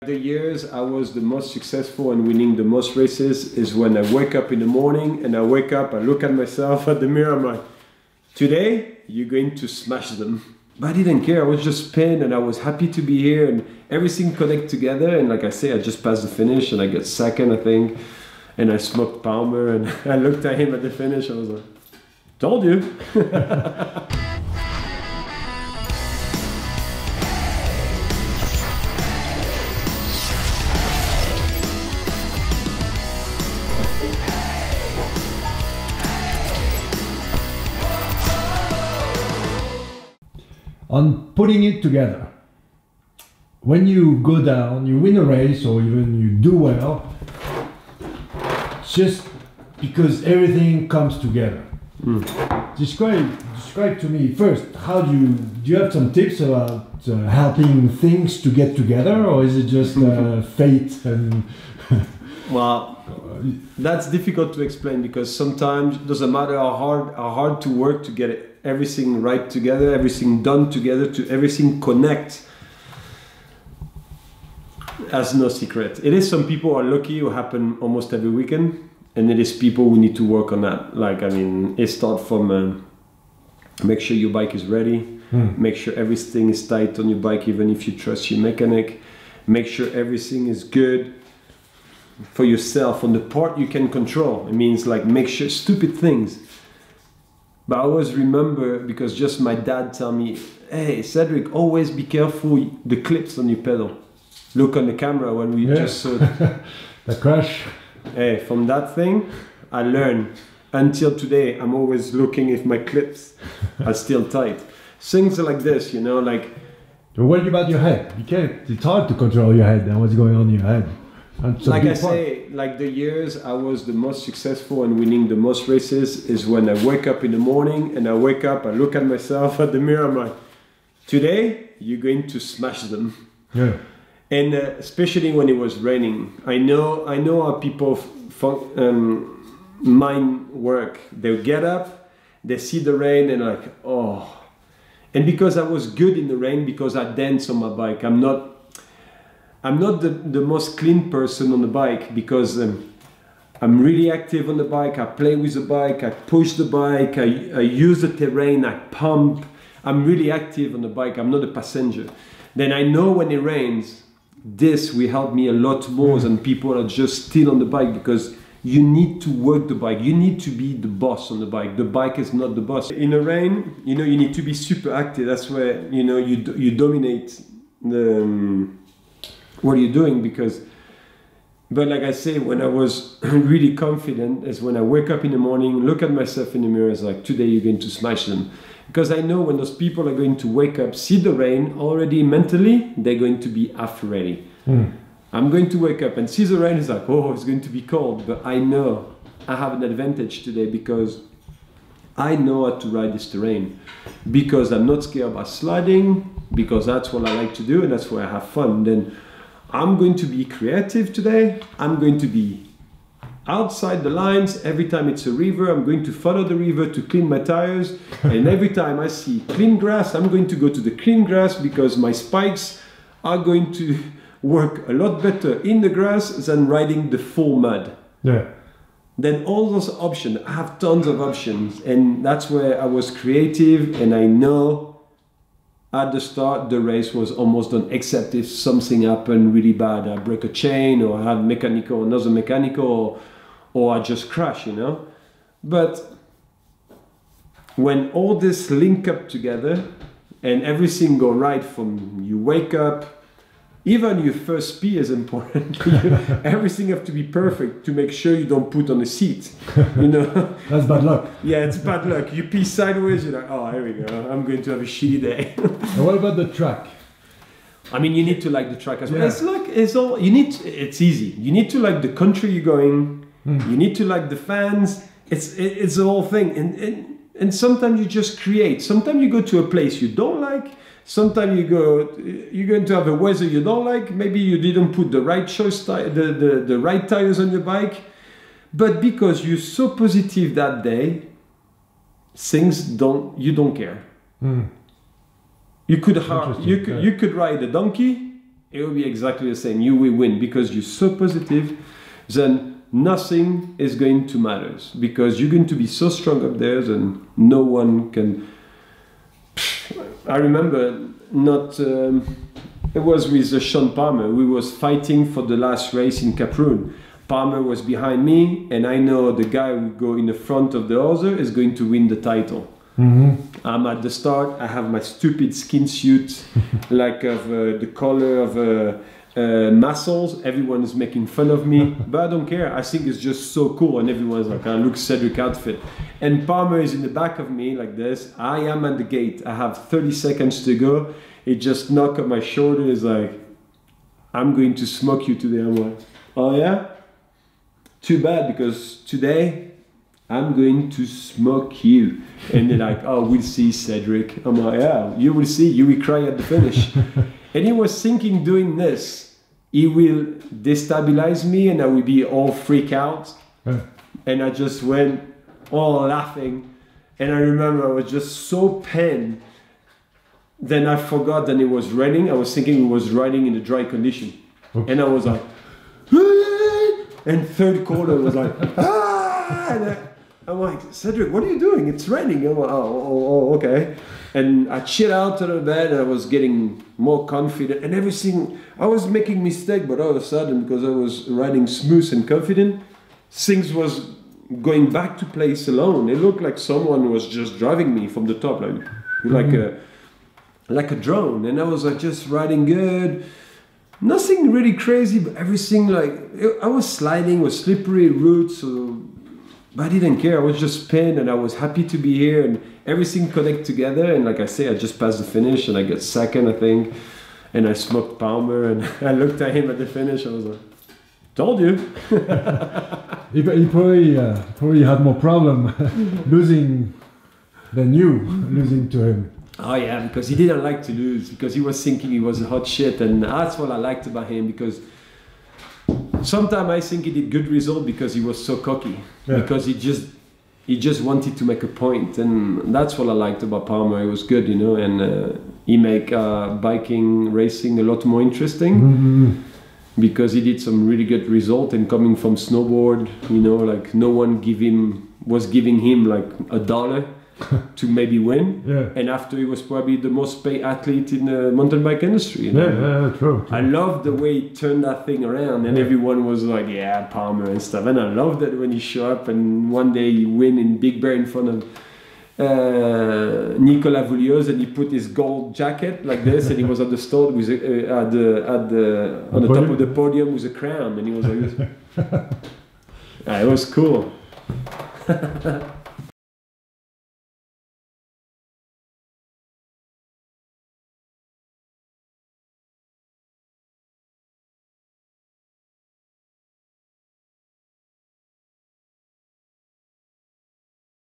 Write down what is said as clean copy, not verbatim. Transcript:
The years I was the most successful and winning the most races is when I wake up in the morning and I wake up, I look at myself at the mirror, I'm like, today you're going to smash them. But I didn't care, I was just spent and I was happy to be here and everything connect together, and like I say, I just passed the finish and I got second, I think, and I smoked Palmer and I looked at him at the finish, I was like, told you. On putting it together, when you go down, you win a race or even you do well, just because everything comes together. Describe to me first, how do you have some tips about helping things to get together, or is it just fate and well, that's difficult to explain, because sometimes it doesn't matter how hard to work to get everything right together, everything done together, to everything connect. Has no secret. It is some people are lucky who happen almost every weekend, and it is people who need to work on that. Like, I mean, it starts from make sure your bike is ready, make sure everything is tight on your bike, even if you trust your mechanic, make sure everything is good for yourself on the part you can control. It means like make sure stupid things. But I always remember, because just my dad tell me, hey Cedric, always be careful the clips on your pedal. Look on the camera when we just saw the crash. Hey, from that thing I learned. Until today I'm always looking if my clips are still tight. Things like this, you know, like. You're worried about your head. You can't, it's hard to control your head and what's going on in your head. Like I say, like the years I was the most successful and winning the most races is when I wake up in the morning and I wake up, I look at myself at the mirror, I'm like, today you're going to smash them. Yeah. And especially when it was raining, I know how people mind work. They get up, they see the rain and like, oh. And because I was good in the rain, because I dance on my bike, I'm not the most clean person on the bike, because I'm really active on the bike, I play with the bike, I push the bike, I use the terrain, I pump. I'm really active on the bike, I'm not a passenger. Then I know when it rains, this will help me a lot more than people are just still on the bike, because you need to work the bike, you need to be the boss on the bike is not the boss. In the rain, you know, you need to be super active, that's where, you know, you dominate the what you're doing, because, but like I say, when I was really confident is when I wake up in the morning, look at myself in the mirror, it's like, today you're going to smash them. Because I know when those people are going to wake up, see the rain, already mentally, they're going to be half ready. I'm going to wake up and see the rain, it's like, oh, it's going to be cold, but I know I have an advantage today, because I know how to ride this terrain, because I'm not scared about sliding, because that's what I like to do and that's where I have fun. Then I'm going to be creative today. I'm going to be outside the lines. Every time it's a river, I'm going to follow the river to clean my tires. And every time I see clean grass, I'm going to go to the clean grass, because my spikes are going to work a lot better in the grass than riding the full mud. Yeah. Then all those options, I have tons of options. And that's where I was creative, and I know at the start, the race was almost done, except if something happened really bad. I break a chain, or I had another mechanical, or I just crash, you know. But when all this link up together and everything go right, from you wake up, even your first pee is important. Everything have to be perfect to make sure you don't put on a seat, you know. That's bad luck. Yeah, it's bad luck. You pee sideways, you're like, oh, here we go, I'm going to have a shitty day. And what about the track? I mean, you need to like the track as well. Yeah. It's like, it's easy. You need to like the country you're going, you need to like the fans, it's the whole thing. And sometimes you just create. Sometimes you go to a place you don't like. Sometimes you're going to have a weather you don't like. Maybe you didn't put the right choice, the right tires on your bike. But because you're so positive that day, you don't care. You could ride a donkey it will be exactly the same. You will win because you're so positive. Then nothing is going to matter because you're going to be so strong up there, and no one can. I remember it was with Shawn Palmer. We was fighting for the last race in Kaprun. Palmer was behind me, and I know the guy who go in the front of the other is going to win the title. Mm-hmm. I'm at the start. I have my stupid skin suit, like of the color of muscles. Everyone is making fun of me, but I don't care. I think it's just so cool, and everyone's like, "I look Cedric outfit." And Palmer is in the back of me like this. I am at the gate. I have 30 seconds to go. He just knocked on my shoulder. He's like, "I'm going to smoke you today." I'm like, "Oh yeah? Too bad, because today I'm going to smoke you." And they're like, "Oh, we'll see, Cedric." I'm like, "Yeah, you will see. You will cry at the finish." And he was thinking doing this, he will destabilize me and I will be all freak out. And I just went all laughing. And I remember I was just so pained. Then I forgot that it was raining. I was thinking it was riding in a dry condition. Okay. And I was like, and third quarter was like, and I'm like, "Cedric, what are you doing? It's raining." I'm like, oh, okay. And I chilled out a little bit and I was getting more confident and everything. I was making mistakes, but all of a sudden, because I was riding smooth and confident, things was going back to place alone. It looked like someone was just driving me from the top, like a drone. And I was like just riding good. Nothing really crazy, but everything I was sliding with slippery routes, but I didn't care. I was just pinned and I was happy to be here and everything connect together. And like I say, I just passed the finish and I got second, I think. And I smoked Palmer and I looked at him at the finish. I was like, "Told you." He probably had more problem losing than you losing to him. Oh yeah, because he didn't like to lose, because he was thinking he was a hot shit, and that's what I liked about him, because sometimes I think he did good result because he was so cocky, because he just wanted to make a point, and that's what I liked about Palmer. It was good, you know, and he make biking racing a lot more interesting, because he did some really good result, and coming from snowboard, you know, like no one was giving him like $1 to maybe win, and after he was probably the most paid athlete in the mountain bike industry. You know? True. I love the way he turned that thing around, and everyone was like, "Yeah, Palmer" and stuff. And I loved that when he showed up, and one day he win in Big Bear in front of Nicolas Voulios, and he put his gold jacket like this, and he was at the start with on the top of the podium with a crown, and he was like, "It was cool."